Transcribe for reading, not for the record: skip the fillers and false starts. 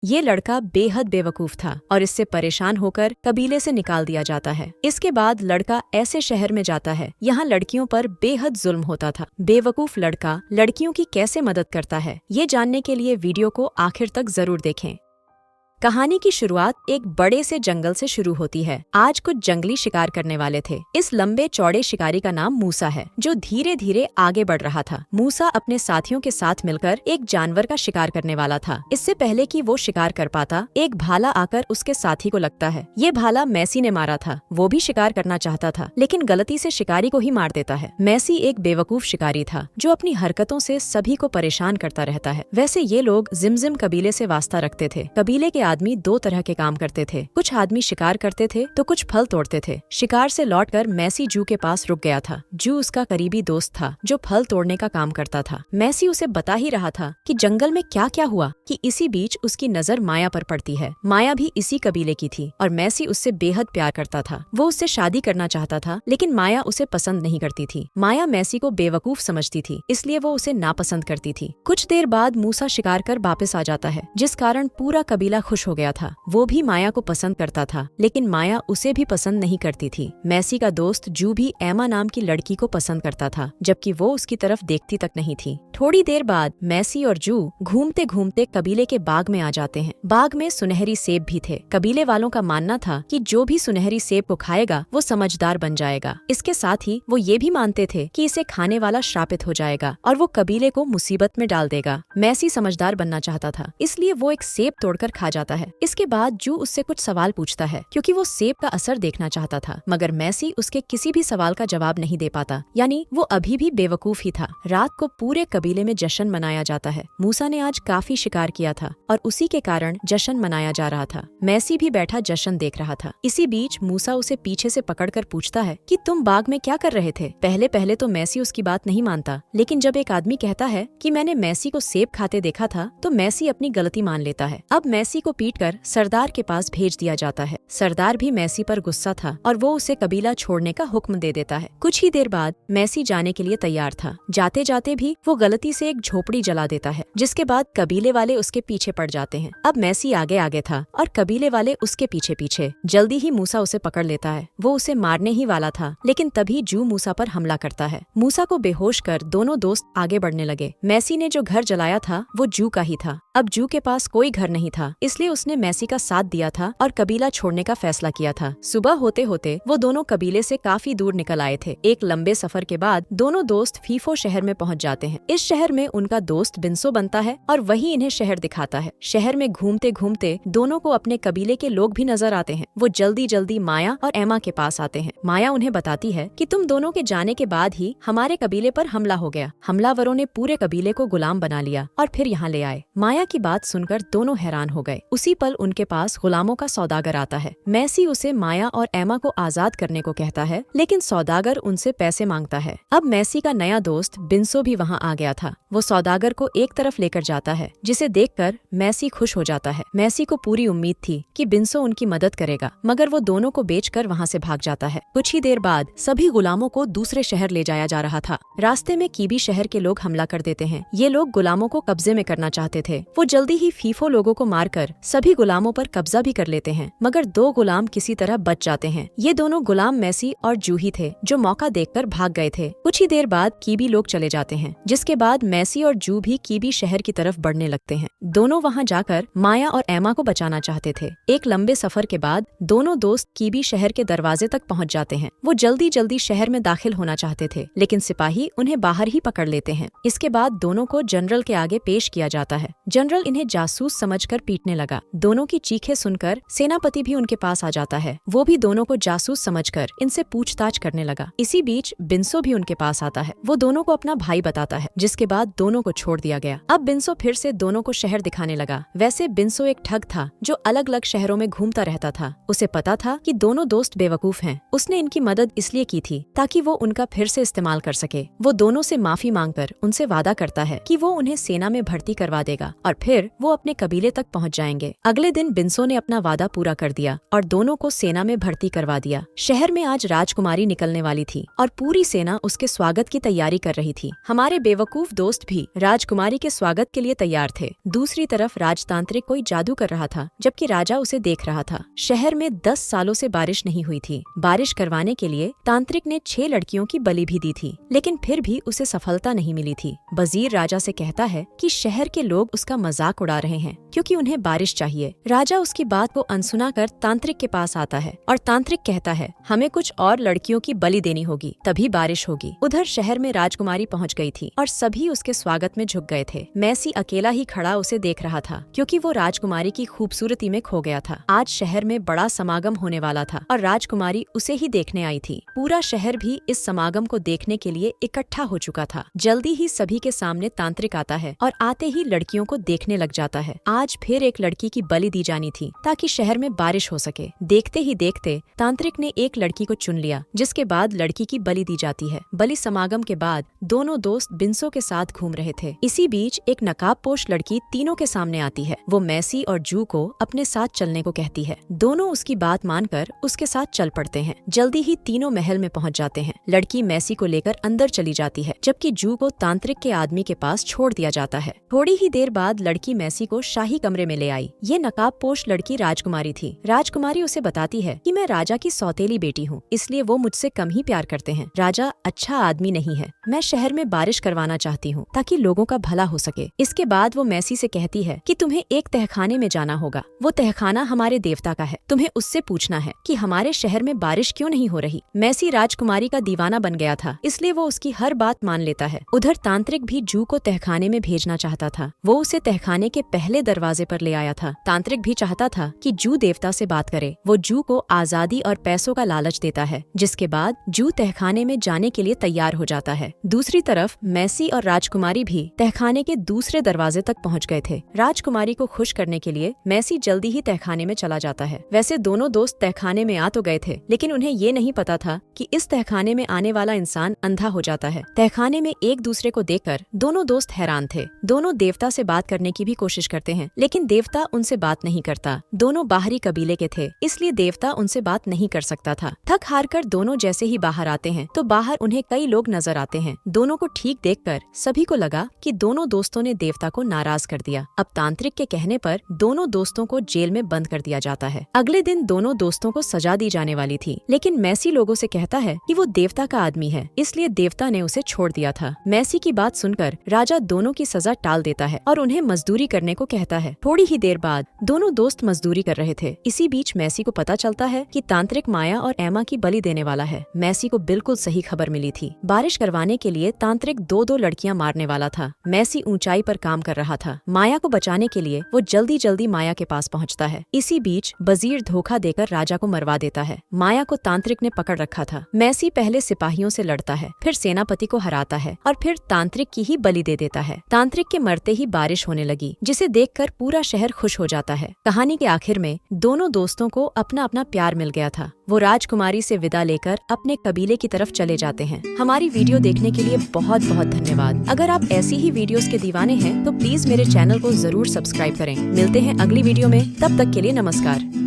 ये लड़का बेहद बेवकूफ था और इससे परेशान होकर कबीले से निकाल दिया जाता है। इसके बाद लड़का ऐसे शहर में जाता है यहाँ लड़कियों पर बेहद जुल्म होता था। बेवकूफ लड़का लड़कियों की कैसे मदद करता है, ये जानने के लिए वीडियो को आखिर तक जरूर देखें। कहानी की शुरुआत एक बड़े से जंगल से शुरू होती है। आज कुछ जंगली शिकार करने वाले थे। इस लंबे चौड़े शिकारी का नाम मूसा है, जो धीरे धीरे आगे बढ़ रहा था। मूसा अपने साथियों के साथ मिलकर एक जानवर का शिकार करने वाला था। इससे पहले कि वो शिकार कर पाता, एक भाला आकर उसके साथी को लगता है। ये भाला मैसी ने मारा था। वो भी शिकार करना चाहता था, लेकिन गलती से शिकारी को ही मार देता है। मैसी एक बेवकूफ शिकारी था, जो अपनी हरकतों से सभी को परेशान करता रहता है। वैसे ये लोग जिमजिम कबीले से वास्ता रखते थे। कबीले के आदमी दो तरह के काम करते थे। कुछ आदमी शिकार करते थे तो कुछ फल तोड़ते थे। शिकार से लौटकर मैसी जू के पास रुक गया था। जू उसका करीबी दोस्त था, जो फल तोड़ने का काम करता था। मैसी उसे बता ही रहा था कि जंगल में क्या क्या हुआ कि इसी बीच उसकी नजर माया पर पड़ती है। माया भी इसी कबीले की थी और मैसी उससे बेहद प्यार करता था। वो उससे शादी करना चाहता था, लेकिन माया उसे पसंद नहीं करती थी। माया मैसी को बेवकूफ समझती थी, इसलिए वो उसे नापसंद करती थी। कुछ देर बाद मूसा शिकार कर वापस आ जाता है, जिस कारण पूरा कबीला खुश हो गया था। वो भी माया को पसंद करता था, लेकिन माया उसे भी पसंद नहीं करती थी। मैसी का दोस्त जू भी एमा नाम की लड़की को पसंद करता था, जबकि वो उसकी तरफ देखती तक नहीं थी। थोड़ी देर बाद मैसी और जू घूमते घूमते कबीले के बाग में आ जाते हैं। बाग में सुनहरी सेब भी थे। कबीले वालों का मानना था कि जो भी सुनहरी सेब को खाएगा वो समझदार बन जाएगा। इसके साथ ही वो ये भी मानते थे कि इसे खाने वाला श्रापित हो जाएगा और वो कबीले को मुसीबत में डाल देगा। मैसी समझदार बनना चाहता था, इसलिए वो एक सेब तोड़कर खा जाता है। इसके बाद जू उससे कुछ सवाल पूछता है, क्योंकि वो सेब का असर देखना चाहता था, मगर मैसी उसके किसी भी सवाल का जवाब नहीं दे पाता। यानी वो अभी भी बेवकूफ ही था। रात को पूरे कबीले में जश्न मनाया जाता है। मूसा ने आज काफी शिकार किया था और उसी के कारण जश्न मनाया जा रहा था। मैसी भी बैठा जश्न देख रहा था। इसी बीच मूसा उसे पीछे से पकड़कर पूछता है कि तुम बाग में क्या कर रहे थे। पहले पहले तो मैसी उसकी बात नहीं मानता, लेकिन जब एक आदमी कहता है कि मैंने मैसी को सेब खाते देखा था, तो मैसी अपनी गलती मान लेता है। अब मैसी को पीटकर सरदार के पास भेज दिया जाता है। सरदार भी मैसी पर गुस्सा था और वो उसे कबीला छोड़ने का हुक्म दे देता है। कुछ ही देर बाद मैसी जाने के लिए तैयार था। जाते जाते भी वो गलती से एक झोपड़ी जला देता है, जिसके बाद कबीले वाले उसके पीछे पड़ जाते हैं। अब मैसी आगे आगे था और कबीले वाले उसके पीछे पीछे। जल्दी ही मूसा उसे पकड़ लेता है। वो उसे मारने ही वाला था, लेकिन तभी जू मूसा पर हमला करता है। मूसा को बेहोश कर दोनों दोस्त आगे बढ़ने लगे। मैसी ने जो घर जलाया था वो जू का ही था। अब जू के पास कोई घर नहीं था, इसलिए उसने मैसी का साथ दिया था और कबीला छोड़ने का फैसला किया था। सुबह होते होते वो दोनों कबीले से काफी दूर निकल आए थे। एक लंबे सफर के बाद दोनों दोस्त फीफो शहर में पहुंच जाते हैं। इस शहर में उनका दोस्त बिंसो बनता है और वही इन्हें शहर दिखाता है। शहर में घूमते घूमते दोनों को अपने कबीले के लोग भी नजर आते हैं। वो जल्दी जल्दी माया और एमा के पास आते हैं। माया उन्हें बताती है कि तुम दोनों के जाने के बाद ही हमारे कबीले पर हमला हो गया। हमलावरों ने पूरे कबीले को गुलाम बना लिया और फिर यहाँ ले आए। माया की बात सुनकर दोनों हैरान हो गए। उसी पल उनके पास गुलामों का सौदागर आता है। मैसी उसे माया और एमा को आजाद करने को कहता है, लेकिन सौदागर उनसे पैसे मांगता है। अब मैसी का नया दोस्त बिंसो भी वहाँ आ गया था। वो सौदागर को एक तरफ लेकर जाता है, जिसे देखकर मैसी खुश हो जाता है। मैसी को पूरी उम्मीद थी कि बिंसो उनकी मदद करेगा, मगर वो दोनों को बेचकर वहाँ से भाग जाता है। कुछ ही देर बाद सभी गुलामों को दूसरे शहर ले जाया जा रहा था। रास्ते में कीबी शहर के लोग हमला कर देते हैं। ये लोग गुलामों को कब्जे में करना चाहते थे। वो जल्दी ही फीफो लोगों को मारकर सभी गुलामों पर कब्जा भी कर लेते हैं, मगर दो गुलाम किसी तरह बच जाते हैं। ये दोनों गुलाम मैसी और जूही थे, जो मौका देखकर भाग गए थे। कुछ ही देर बाद कीबी लोग चले जाते हैं, जिसके बाद मैसी और जू भी कीबी शहर की तरफ बढ़ने लगते हैं। दोनों वहाँ जाकर माया और एमा को बचाना चाहते थे। एक लंबे सफर के बाद दोनों दोस्त कीबी शहर के दरवाजे तक पहुँच जाते हैं। वो जल्दी जल्दी शहर में दाखिल होना चाहते थे, लेकिन सिपाही उन्हें बाहर ही पकड़ लेते हैं। इसके बाद दोनों को जनरल के आगे पेश किया जाता है। जनरल इन्हें जासूस समझकर पीटने लगा। दोनों की चीखें सुनकर सेनापति भी उनके पास आ जाता है। वो भी दोनों को जासूस समझकर इनसे पूछताछ करने लगा। इसी बीच बिंसो भी उनके पास आता है। वो दोनों को अपना भाई बताता है, जिसके बाद दोनों को छोड़ दिया गया। अब बिंसो फिर से दोनों को शहर दिखाने लगा। वैसे बिंसो एक ठग था, जो अलग अलग शहरों में घूमता रहता था। उसे पता था कि दोनों दोस्त बेवकूफ हैं। उसने इनकी मदद इसलिए की थी ताकि वो उनका फिर से इस्तेमाल कर सके। वो दोनों से माफी मांगकर उनसे वादा करता है कि वो उन्हें सेना में भर्ती करवा देगा और फिर वो अपने कबीले तक पहुँच जाएंगे। जाएंगे। अगले दिन बिंसो ने अपना वादा पूरा कर दिया और दोनों को सेना में भर्ती करवा दिया। शहर में आज राजकुमारी निकलने वाली थी और पूरी सेना उसके स्वागत की तैयारी कर रही थी। हमारे बेवकूफ दोस्त भी राजकुमारी के स्वागत के लिए तैयार थे। दूसरी तरफ राजतांत्रिक कोई जादू कर रहा था, जबकि राजा उसे देख रहा था। शहर में 10 सालों से बारिश नहीं हुई थी। बारिश करवाने के लिए तांत्रिक ने 6 लड़कियों की बलि भी दी थी, लेकिन फिर भी उसे सफलता नहीं मिली थी। वजीर राजा से कहता है कि शहर के लोग उसका मजाक उड़ा रहे हैं क्योंकि उन्हें बारिश चाहिए। राजा उसकी बात को अनसुना कर तांत्रिक के पास आता है और तांत्रिक कहता है, हमें कुछ और लड़कियों की बलि देनी होगी, तभी बारिश होगी। उधर शहर में राजकुमारी पहुंच गई थी और सभी उसके स्वागत में झुक गए थे। मैसी अकेला ही खड़ा उसे देख रहा था क्योंकि वो राजकुमारी की खूबसूरती में खो गया था। आज शहर में बड़ा समागम होने वाला था और राजकुमारी उसे ही देखने आई थी। पूरा शहर भी इस समागम को देखने के लिए इकट्ठा हो चुका था। जल्दी ही सभी के सामने तांत्रिक आता है और आते ही लड़कियों को देखने लग जाता है। आज फिर एक लड़की की बलि दी जानी थी ताकि शहर में बारिश हो सके। देखते ही देखते तांत्रिक ने एक लड़की को चुन लिया, जिसके बाद लड़की की बलि दी जाती है। बलि समागम के बाद दोनों दोस्त बिंसो के साथ घूम रहे थे। इसी बीच एक नकाबपोश लड़की तीनों के सामने आती है। वो मैसी और जू को अपने साथ चलने को कहती है। दोनों उसकी बात मानकर उसके साथ चल पड़ते हैं। जल्दी ही तीनों महल में पहुंच जाते हैं। लड़की मैसी को लेकर अंदर चली जाती है, जबकि जू को तांत्रिक के आदमी के पास छोड़ दिया जाता है। थोड़ी ही देर बाद लड़की मैसी को शाही कमरे में ले आई। ये नकाबपोश लड़की राजकुमारी थी। राजकुमारी उसे बताती है कि मैं राजा की सौतेली बेटी हूँ, इसलिए वो मुझसे कम ही प्यार करते हैं। राजा अच्छा आदमी नहीं है। मैं शहर में बारिश करवाना चाहती हूँ ताकि लोगों का भला हो सके। इसके बाद वो मैसी से कहती है कि तुम्हें एक तहखाने में जाना होगा। वो तहखाना हमारे देवता का है। तुम्हें उससे पूछना है कि हमारे शहर में बारिश क्यों नहीं हो रही। मैसी राजकुमारी का दीवाना बन गया था, इसलिए वो उसकी हर बात मान लेता है। उधर तांत्रिक भी जू को तहखाने में भेजना चाहता था। वो उसे तहखाने के पहले दरवाजे पर ले आया था। तांत्रिक भी चाहता था कि जू देवता से बात करे। वो जू को आजादी और पैसों का लालच देता है, जिसके बाद जू तहखाने में जाने के लिए तैयार हो जाता है। दूसरी तरफ मैसी और राजकुमारी भी तहखाने के दूसरे दरवाजे तक पहुंच गए थे। राजकुमारी को खुश करने के लिए मैसी जल्दी ही तहखाने में चला जाता है। वैसे दोनों दोस्त तहखाने में आ तो गए थे, लेकिन उन्हें ये नहीं पता था कि इस तहखाने में आने वाला इंसान अंधा हो जाता है। तहखाने में एक दूसरे को देखकर दोनों दोस्त हैरान थे। दोनों देवता से बात करने की भी कोशिश करते हैं, लेकिन देवता उनसे बात नहीं करता। दोनों बाहरी कबीले के थे, इसलिए देवता उनसे बात नहीं कर सकता था। थक हार कर दोनों जैसे ही बाहर आते हैं तो बाहर उन्हें कई लोग नजर आते हैं। दोनों को ठीक देखकर सभी को लगा कि दोनों दोस्तों ने देवता को नाराज कर दिया। अब तांत्रिक के कहने पर दोनों दोस्तों को जेल में बंद कर दिया जाता है। अगले दिन दोनों दोस्तों को सजा दी जाने वाली थी, लेकिन मैसी लोगों से कहता है कि वो देवता का आदमी है, इसलिए देवता ने उसे छोड़ दिया था। मैसी की बात सुनकर राजा दोनों की सजा टाल देता है और उन्हें मजदूरी करने को कहता है। थोड़ी ही देर बाद दोनों दोस्त मजदूरी कर रहे थे। इसी बीच मैसी को पता चलता है कि तांत्रिक माया और एमा की बलि देने वाला है। मैसी को बिल्कुल सही खबर मिली थी। बारिश करवाने के लिए तांत्रिक दो लड़कियां मारने वाला था। मैसी ऊंचाई पर काम कर रहा था। माया को बचाने के लिए वो जल्दी जल्दी माया के पास पहुंचता है। इसी बीच वजीर धोखा देकर राजा को मरवा देता है। माया को तांत्रिक ने पकड़ रखा था। मैसी पहले सिपाहियों से लड़ता है, फिर सेनापति को हराता है और फिर तांत्रिक की ही बलि दे देता है। तांत्रिक के मरते ही बारिश होने लगी, जिसे देखकर पूरा शहर खुश हो जाता है। कहानी के आखिर में दोनों दोस्तों को अपना अपना प्यार मिल गया था। वो राजकुमारी से विदा लेकर अपने कबीले की तरफ चले जाते हैं। हमारी वीडियो देखने के लिए बहुत बहुत धन्यवाद। अगर आप ऐसी ही वीडियोस के दीवाने हैं तो प्लीज मेरे चैनल को जरूर सब्सक्राइब करें। मिलते हैं अगली वीडियो में, तब तक के लिए नमस्कार।